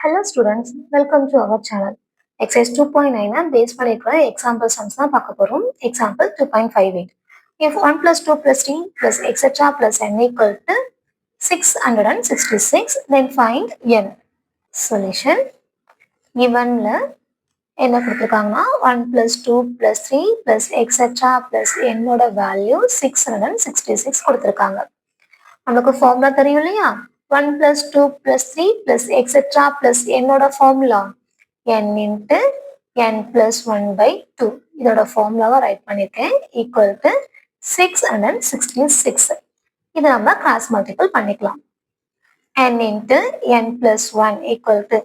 Hello students, welcome to our channel. Exercise 2.9 base பண்ணிருக்கிற example sums தான் பார்க்க போறோம். Example 2.58. If 1 plus 2 plus 3 plus etc plus n equal to 666, then find n. Solution. Givenல என்ன கொடுத்திருக்காங்கன்னா 1 plus 2 plus 3 plus etc plus n ஓட value 666 கொடுத்திருக்காங்க. நமக்கு formula தெரியும் இல்லையா? 1 plus 2 plus 3 plus etc plus n ஓட formula n into n plus 1 by 2. இதோட ஃபார்முலாவை right பண்ணியிருக்கேன். Equal to 666. இதை நம்ம கிராஸ் மல்டிபிள் பண்ணிக்கலாம். n into n plus 1 equal to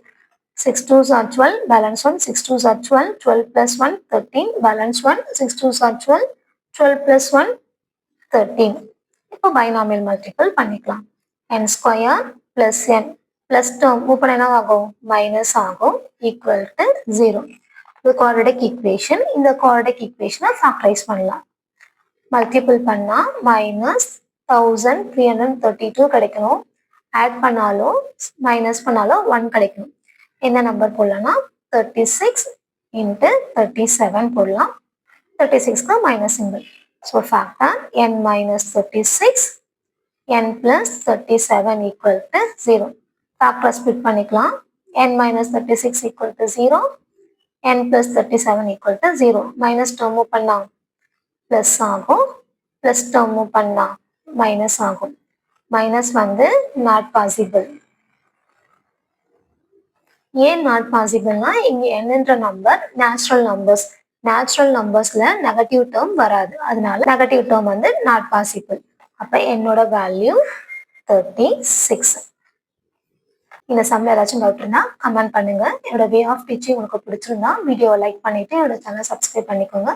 6 2s are 12, balance 1, 6 2s are 12, 12 plus 1, 13, balance 1, 6 2s are 12, 12 plus 1, 13. இப்போ binomial multiple பண்ணிக்கலாம். n square plus n plus term move பண்ண என்ன ஆகும்? மைனஸ் ஆகும். equal to 0. இது quadratic equation. இந்த quadratic equation factorise பண்ணலாம். Multiple பண்ணா மைனஸ் 1332 கிடைக்கணும். ஆட் பண்ணாலும் மைனஸ் பண்ணாலும் 1 கிடைக்கணும். என்ன நம்பர் போடலாம்னா 36 into 37 போடலாம். 36க்கு minus simple. So factor n minus 36 n plus 37 equal to 0. Factor split பண்ணிக்கலாம். n minus 36 equal to 0, n plus 37 equal to 0. Minus term பண்ணா plus ஆகும், plus term பண்ணா minus ஆகும். Minus வந்து not possible. ஏன் not possibleனா இங்க என்னன்ற நம்பர் நேச்சுரல் நம்பர்ஸ். நேச்சுரல் நம்பர்ஸ்ல நெகட்டிவ் டேர்ம் வராது. அதனால நெகட்டிவ் டேர்ம் வந்து நாட் பாசிபிள். அப்ப என்னோட வேல்யூ 36. இந்த சம்ல ஏதாச்சும் டவுட் இருந்தா கமெண்ட் பண்ணுங்க. என்னோட வே ஆஃப் டீச்சிங் உங்களுக்கு பிடிச்சிருந்தா வீடியோவை லைக் பண்ணிட்டு என்னோட சேனல் சப்ஸ்கிரைப் பண்ணிக்கோங்க.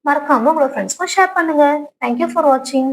மறக்காம உங்களோட ஃப்ரெண்ட்ஸ்க்கும் ஷேர் பண்ணுங்க. தேங்க்யூ ஃபார் வாட்சிங்.